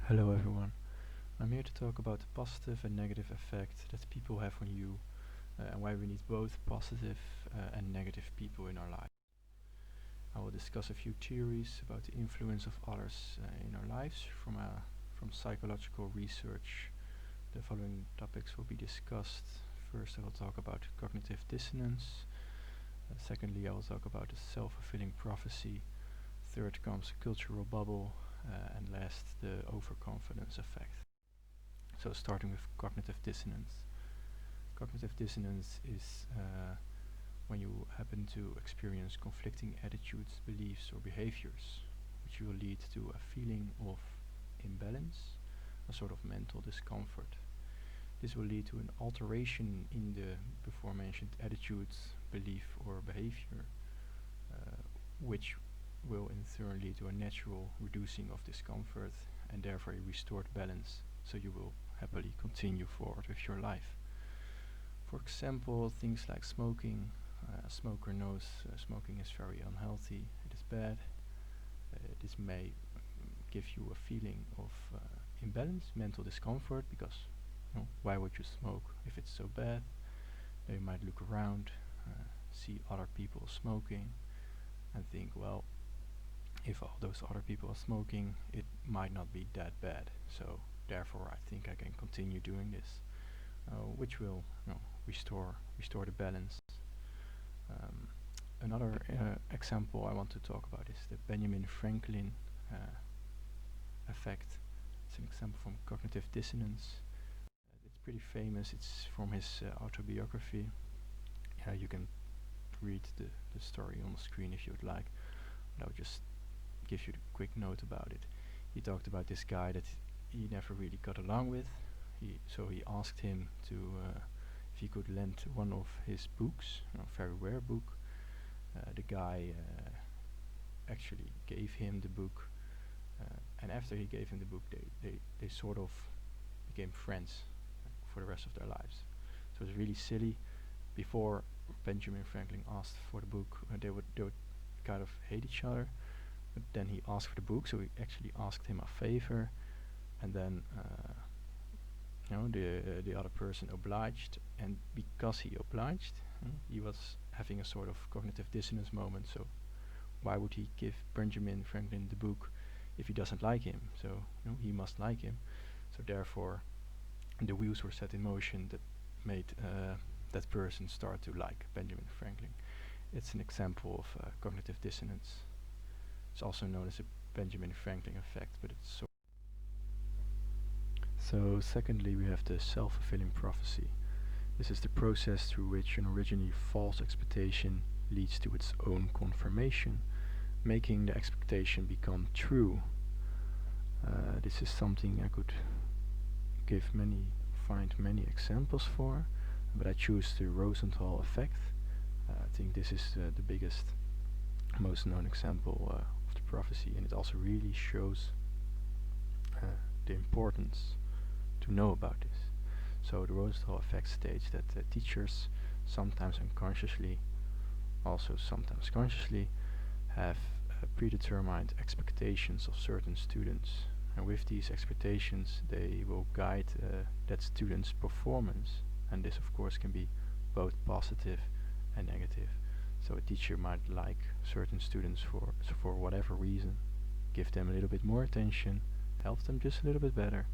Hello everyone. I'm here to talk about the positive and negative effect that people have on you and why we need both positive and negative people in our life. I will discuss a few theories about the influence of others in our lives from psychological research. The following topics will be discussed. First, I will talk about cognitive dissonance. Secondly, I will talk about the self-fulfilling prophecy. Third comes cultural bubble, and last, the overconfidence effect. So starting with cognitive dissonance. Cognitive dissonance is when you happen to experience conflicting attitudes, beliefs or behaviors, which will lead to a feeling of imbalance, a sort of mental discomfort. This will lead to an alteration in the before mentioned attitudes, belief or behavior, which will in turn lead to a natural reducing of discomfort and therefore a restored balance, so you will happily continue forward with your life. For example, things like smoking. A smoker knows smoking is very unhealthy, it is bad. This may give you a feeling of imbalance, mental discomfort, because why would you smoke if it's so bad? Then you might look around, see other people smoking, and think, well, if all those other people are smoking, it might not be that bad. So therefore, I think I can continue doing this, which will restore the balance. Another example I want to talk about is the Benjamin Franklin effect. It's an example from cognitive dissonance. It's pretty famous. It's from his autobiography. You can read the story on the screen if you would like, but I'll just give you a quick note about it. He talked about this guy that he never really got along with. So he asked him to if he could lend one of his books, a very rare book. The guy actually gave him the book, and after he gave him the book, they sort of became friends for the rest of their lives. So it was really silly. Before Benjamin Franklin asked for the book, they would kind of hate each other. But then he asked for the book, so he actually asked him a favor, and then the other person obliged, and because he obliged, he was having a sort of cognitive dissonance moment. So why would he give Benjamin Franklin the book if he doesn't like him? So he must like him. So therefore, the wheels were set in motion that made that person start to like Benjamin Franklin. It's an example of cognitive dissonance. It's also known as the Benjamin Franklin effect, but it's so secondly, we have the self-fulfilling prophecy. This is the process through which an originally false expectation leads to its own confirmation, making the expectation become true. This is something I could find many examples for, but I choose the Rosenthal effect. I think this is the biggest, most known example of the prophecy, and it also really shows the importance to know about this. So the Rosenthal effect states that teachers, sometimes unconsciously, also sometimes consciously, have predetermined expectations of certain students, and with these expectations they will guide that student's performance, and this of course can be both positive and negative. So a teacher might like certain students for whatever reason, give them a little bit more attention, help them just a little bit better,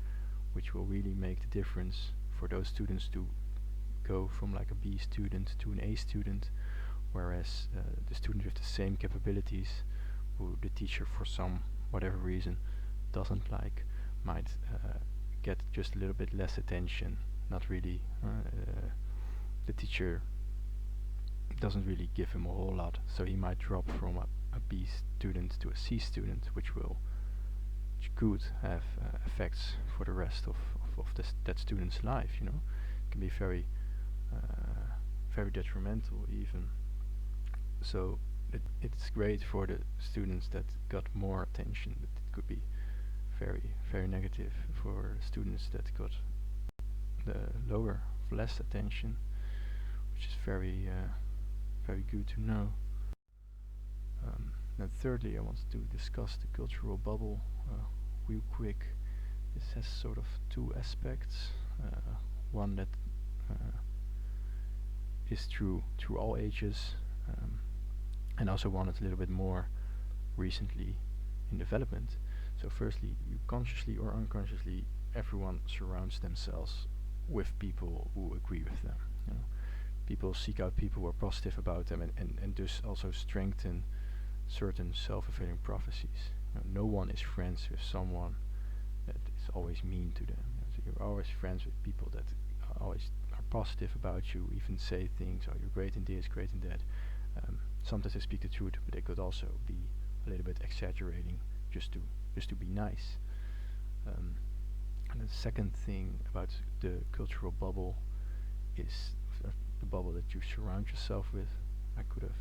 which will really make the difference for those students to go from like a B student to an A student, whereas the student with the same capabilities, who the teacher for some whatever reason doesn't like, might get just a little bit less attention. Not really, the teacher doesn't really give him a whole lot, so he might drop from a B student to a C student, which could have effects for the rest of that student's life. It can be very detrimental even. So it's great for the students that got more attention, but it could be very negative for students that got the less attention, which is very good to know. And thirdly, I wanted to discuss the cultural bubble real quick. This has sort of two aspects. One that is true through all ages, and also one that's a little bit more recently in development. So firstly, you consciously or unconsciously, everyone surrounds themselves with people who agree with them. You know, people seek out people who are positive about them, and thus also strengthen certain self-fulfilling prophecies. You know, no one is friends with someone that is always mean to them. You know, so you're always friends with people that always are positive about you, even say things, oh, you're great in this, great in that. Sometimes they speak the truth, but they could also be a little bit exaggerating just to be nice. And the second thing about the cultural bubble is the bubble that you surround yourself with. I could have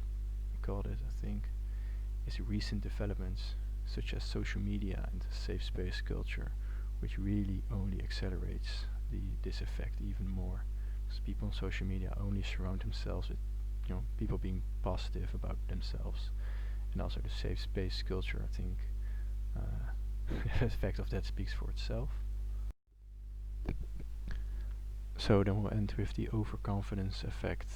called it, I think, is recent developments such as social media and safe space culture, which really only accelerates this effect even more. Because people on social media only surround themselves with, you know, people being positive about themselves, and also the safe space culture. I think the effect of that speaks for itself. So then we'll end with the overconfidence effect.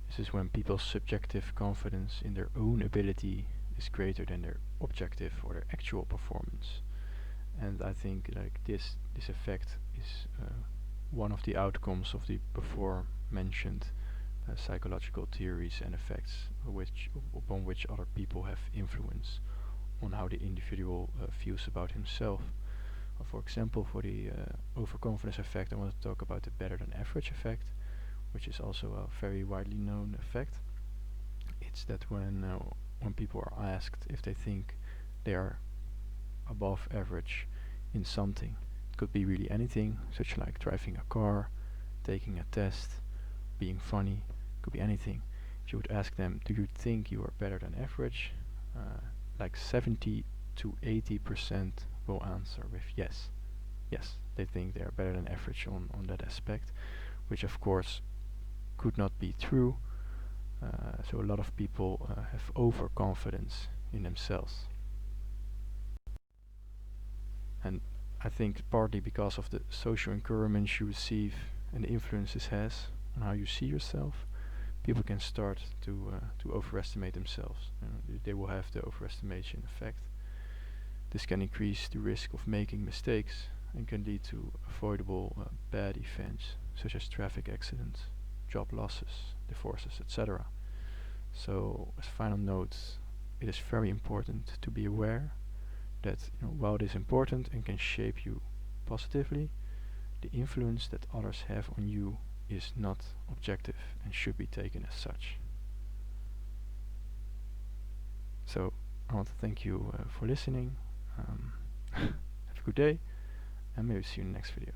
This is when people's subjective confidence in their own ability is greater than their objective or their actual performance. And I think like this effect is one of the outcomes of the before mentioned psychological theories and effects upon which other people have influence on how the individual feels about himself. For example, for the overconfidence effect, I want to talk about the better than average effect, which is also a very widely known effect. It's that when people are asked if they think they are above average in something, it could be really anything, such like driving a car, taking a test, being funny, could be anything. If you would ask them, do you think you are better than average? Like 70 to 80% will answer with yes. Yes, they think they are better than average on that aspect, which of course could not be true. So a lot of people have overconfidence in themselves. And I think partly because of the social encouragement you receive and the influence this has on how you see yourself, people can start to overestimate themselves. They will have the overestimation effect. This can increase the risk of making mistakes and can lead to avoidable bad events such as traffic accidents, job losses, divorces, etc. So, as a final note, it is very important to be aware that while it is important and can shape you positively, the influence that others have on you is not objective and should be taken as such. So I want to thank you for listening. Have a good day, and maybe see you in the next video.